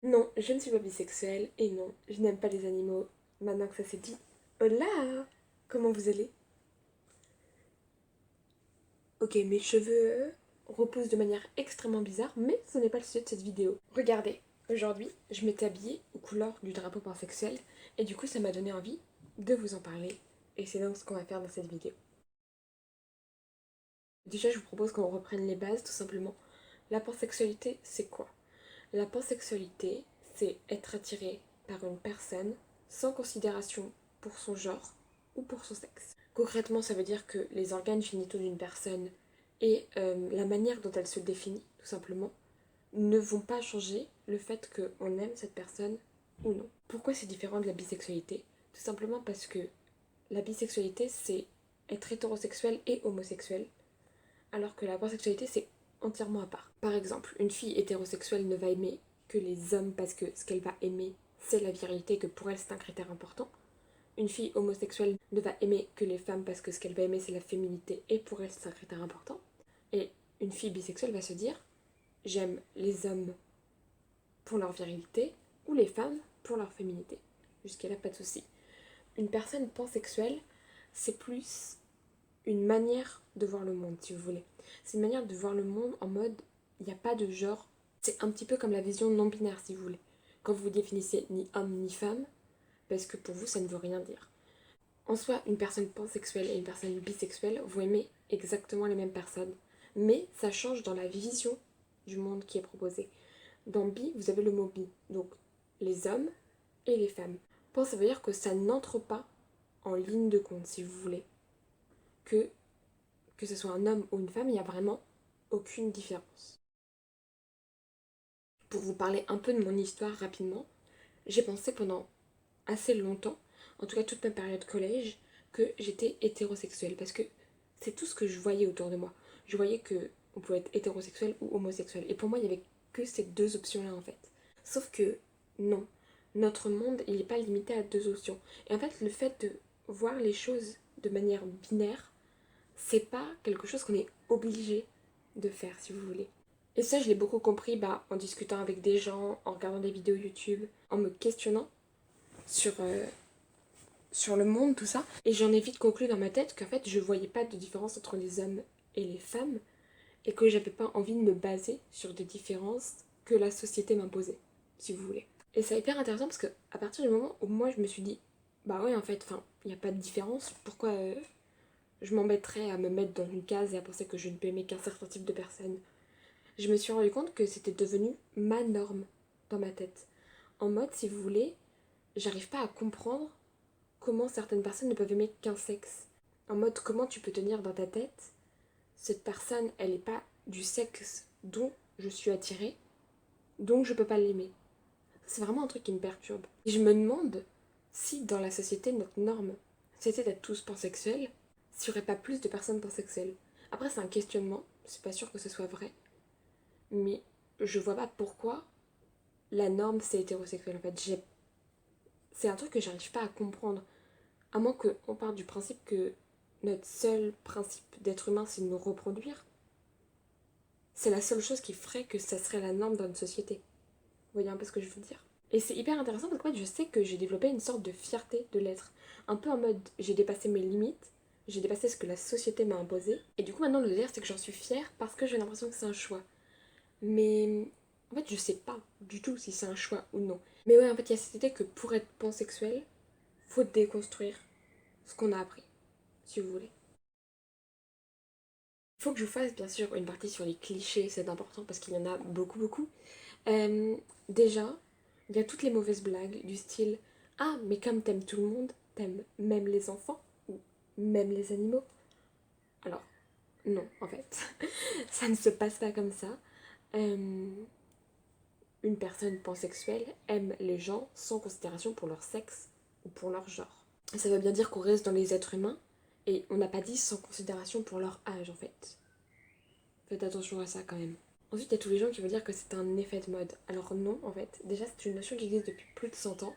Non, je ne suis pas bisexuelle et non, je n'aime pas les animaux. Maintenant que ça s'est dit, hola! Comment vous allez? Ok, mes cheveux repoussent de manière extrêmement bizarre, mais ce n'est pas le sujet de cette vidéo. Regardez, aujourd'hui, je m'étais habillée aux couleurs du drapeau pansexuel et du coup, ça m'a donné envie de vous en parler et c'est donc ce qu'on va faire dans cette vidéo. Déjà, je vous propose qu'on reprenne les bases tout simplement. La pansexualité, c'est quoi? La pansexualité, c'est être attiré par une personne sans considération pour son genre ou pour son sexe. Concrètement, ça veut dire que les organes génitaux d'une personne et la manière dont elle se définit, tout simplement, ne vont pas changer le fait qu'on aime cette personne ou non. Pourquoi c'est différent de la bisexualité? Tout simplement parce que la bisexualité, c'est être hétérosexuel et homosexuel, alors que la pansexualité, c'est entièrement à part. Par exemple, une fille hétérosexuelle ne va aimer que les hommes parce que ce qu'elle va aimer, c'est la virilité, et que pour elle, c'est un critère important. Une fille homosexuelle ne va aimer que les femmes parce que ce qu'elle va aimer, c'est la féminité, et pour elle, c'est un critère important. Et une fille bisexuelle va se dire, j'aime les hommes pour leur virilité, ou les femmes pour leur féminité. Jusqu'à là, pas de souci. Une personne pansexuelle, c'est plus une manière de voir le monde, si vous voulez. C'est une manière de voir le monde en mode, il n'y a pas de genre. C'est un petit peu comme la vision non-binaire, si vous voulez. Quand vous définissez ni homme ni femme, parce que pour vous, ça ne veut rien dire. En soi, une personne pansexuelle et une personne bisexuelle vont aimer exactement les mêmes personnes, mais ça change dans la vision du monde qui est proposé. Dans bi, vous avez le mot bi, donc les hommes et les femmes. Pan, ça veut dire que ça n'entre pas en ligne de compte, si vous voulez. Que ce soit un homme ou une femme, il n'y a vraiment aucune différence. Pour vous parler un peu de mon histoire rapidement, j'ai pensé pendant assez longtemps, en tout cas toute ma période collège, que j'étais hétérosexuelle parce que c'est tout ce que je voyais autour de moi. Je voyais que on pouvait être hétérosexuel ou homosexuel. Et pour moi, il n'y avait que ces deux options-là en fait. Sauf que non, notre monde, il n'est pas limité à deux options. Et en fait, le fait de voir les choses de manière binaire, c'est pas quelque chose qu'on est obligé de faire, si vous voulez. Et ça, je l'ai beaucoup compris en discutant avec des gens, en regardant des vidéos YouTube, en me questionnant sur, sur le monde, tout ça. Et j'en ai vite conclu dans ma tête qu'en fait, je voyais pas de différence entre les hommes et les femmes, et que j'avais pas envie de me baser sur des différences que la société m'imposait, si vous voulez. Et c'est hyper intéressant parce que à partir du moment où moi je me suis dit, bah ouais, en fait, il n'y a pas de différence, pourquoi je m'embêterais à me mettre dans une case et à penser que je ne peux aimer qu'un certain type de personne. Je me suis rendu compte que c'était devenu ma norme dans ma tête. En mode, si vous voulez, j'arrive pas à comprendre comment certaines personnes ne peuvent aimer qu'un sexe. En mode, comment tu peux tenir dans ta tête, cette personne, elle n'est pas du sexe dont je suis attirée, donc je peux pas l'aimer. C'est vraiment un truc qui me perturbe. Et je me demande si dans la société, notre norme, c'était d'être tous pansexuels, s'il n'y aurait pas plus de personnes pansexuelles. Après, c'est un questionnement, c'est pas sûr que ce soit vrai, mais je vois pas pourquoi la norme c'est hétérosexuel. En fait, c'est un truc que j'arrive pas à comprendre. À moins qu'on parte du principe que notre seul principe d'être humain c'est de nous reproduire. C'est la seule chose qui ferait que ça serait la norme dans une société. Vous voyez un peu ce que je veux dire? Et c'est hyper intéressant parce que je sais que j'ai développé une sorte de fierté de l'être. Un peu en mode j'ai dépassé mes limites, j'ai dépassé ce que la société m'a imposé. Et du coup maintenant le délire c'est que j'en suis fière parce que j'ai l'impression que c'est un choix. Mais en fait je sais pas du tout si c'est un choix ou non. Mais ouais en fait il y a cette idée que pour être pansexuel, faut déconstruire ce qu'on a appris, si vous voulez. Il faut que je vous fasse bien sûr une partie sur les clichés, c'est important parce qu'il y en a beaucoup beaucoup. Euh, Déjà, il y a toutes les mauvaises blagues du style ah, mais comme t'aimes tout le monde, t'aimes même les enfants ou même les animaux. Alors, non, en fait, ça ne se passe pas comme ça. Euh, une personne pansexuelle aime les gens sans considération pour leur sexe ou pour leur genre. Ça veut bien dire qu'on reste dans les êtres humains et on n'a pas dit sans considération pour leur âge en fait. Faites attention à ça quand même. Ensuite, il y a tous les gens qui vont dire que c'est un effet de mode. Alors non, en fait, déjà c'est une notion qui existe depuis plus de 100 ans.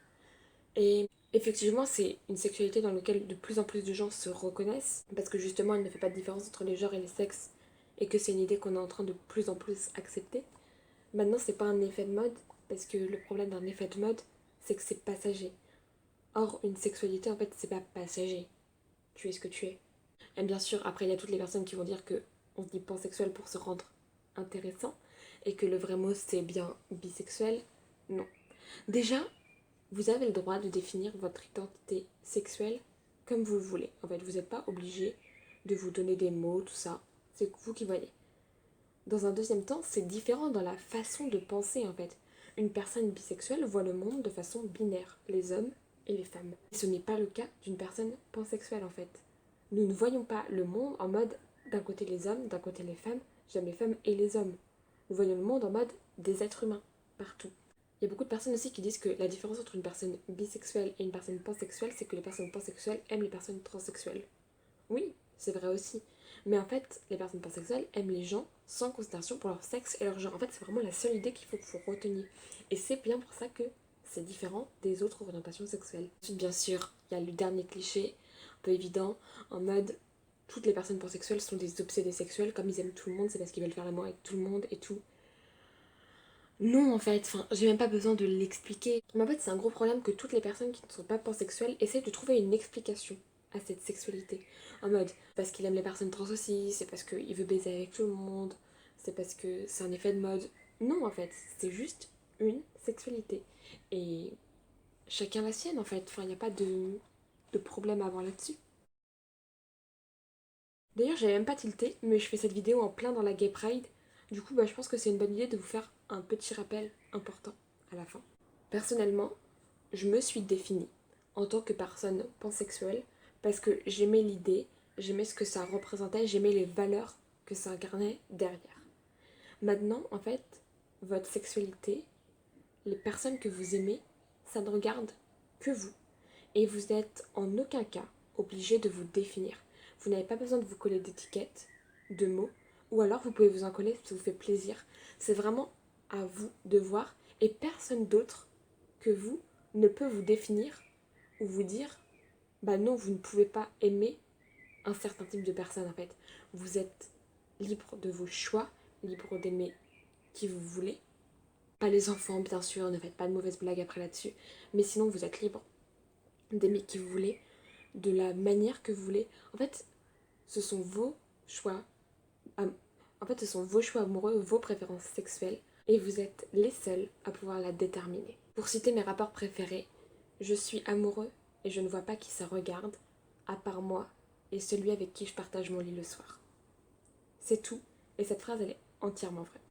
Et effectivement, c'est une sexualité dans laquelle de plus en plus de gens se reconnaissent, parce que justement, elle ne fait pas de différence entre les genres et les sexes, et que c'est une idée qu'on est en train de plus en plus accepter. Maintenant, c'est pas un effet de mode, Parce que le problème d'un effet de mode, c'est que c'est passager. Or, une sexualité, en fait, c'est pas passager. Tu es ce que tu es. Et bien sûr, après, il y a toutes les personnes qui vont dire que on se dit pansexuel pour se rendre intéressant et que le vrai mot, c'est bien bisexuel. Non. Déjà, vous avez le droit de définir votre identité sexuelle comme vous le voulez. En fait, vous n'êtes pas obligé de vous donner des mots, tout ça. C'est vous qui voyez. Dans un deuxième temps, c'est différent dans la façon de penser, en fait. Une personne bisexuelle voit le monde de façon binaire, les hommes et les femmes. Et ce n'est pas le cas d'une personne pansexuelle, en fait. Nous ne voyons pas le monde en mode d'un côté les hommes, d'un côté les femmes, j'aime les femmes et les hommes. Nous voyons le monde en mode des êtres humains, partout. Il y a beaucoup de personnes aussi qui disent que la différence entre une personne bisexuelle et une personne pansexuelle, c'est que les personnes pansexuelles aiment les personnes transsexuelles. Oui, c'est vrai aussi. Mais en fait, les personnes pansexuelles aiment les gens sans considération pour leur sexe et leur genre. En fait, c'est vraiment la seule idée qu'il faut que vous reteniez. Et c'est bien pour ça que c'est différent des autres orientations sexuelles. Ensuite, bien sûr, il y a le dernier cliché, un peu évident, en mode toutes les personnes pansexuelles sont des obsédés sexuels, comme ils aiment tout le monde, c'est parce qu'ils veulent faire l'amour avec tout le monde et tout. Non, en fait, enfin, j'ai même pas besoin de l'expliquer. Mais en fait, c'est un gros problème que toutes les personnes qui ne sont pas pansexuelles essaient de trouver une explication à cette sexualité. En mode, parce qu'il aime les personnes trans aussi, c'est parce qu'il veut baiser avec tout le monde, c'est parce que c'est un effet de mode. Non, en fait, c'est juste une sexualité. Et chacun la sienne, en fait. Enfin, il n'y a pas de problème à avoir là-dessus. D'ailleurs, j'avais même pas tilté, mais je fais cette vidéo en plein dans la Gay Pride. Du coup, je pense que c'est une bonne idée de vous faire un petit rappel important à la fin. Personnellement, je me suis définie en tant que personne pansexuelle parce que j'aimais l'idée, j'aimais ce que ça représentait, j'aimais les valeurs que ça incarnait derrière. Maintenant, en fait, votre sexualité, les personnes que vous aimez, ça ne regarde que vous. Et vous n'êtes en aucun cas obligé de vous définir. Vous n'avez pas besoin de vous coller d'étiquettes, de mots, ou alors vous pouvez vous en coller si ça vous fait plaisir. C'est vraiment à vous de voir et personne d'autre que vous ne peut vous définir ou vous dire bah non, vous ne pouvez pas aimer un certain type de personne en fait. Vous êtes libre de vos choix, libre d'aimer qui vous voulez. Pas les enfants, bien sûr, ne faites pas de mauvaises blagues après là-dessus, mais sinon vous êtes libre d'aimer qui vous voulez, de la manière que vous voulez. En fait, ce sont vos choix. En fait, ce sont vos choix amoureux, vos préférences sexuelles, et vous êtes les seuls à pouvoir la déterminer. Pour citer mes rapports préférés, je suis amoureux et je ne vois pas qui ça regarde, à part moi et celui avec qui je partage mon lit le soir. C'est tout, et cette phrase, elle est entièrement vraie.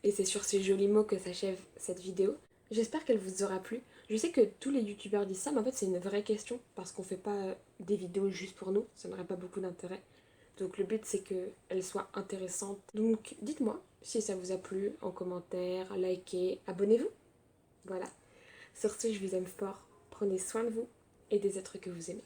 Et c'est sur ces jolis mots que s'achève cette vidéo. J'espère qu'elle vous aura plu. Je sais que tous les youtubeurs disent ça, mais en fait c'est une vraie question, parce qu'on fait pas des vidéos juste pour nous, ça n'aurait pas beaucoup d'intérêt. Donc le but c'est qu'elles soient intéressantes. Donc dites-moi si ça vous a plu en commentaire, likez, abonnez-vous. Voilà. Sur ce, je vous aime fort, prenez soin de vous et des êtres que vous aimez.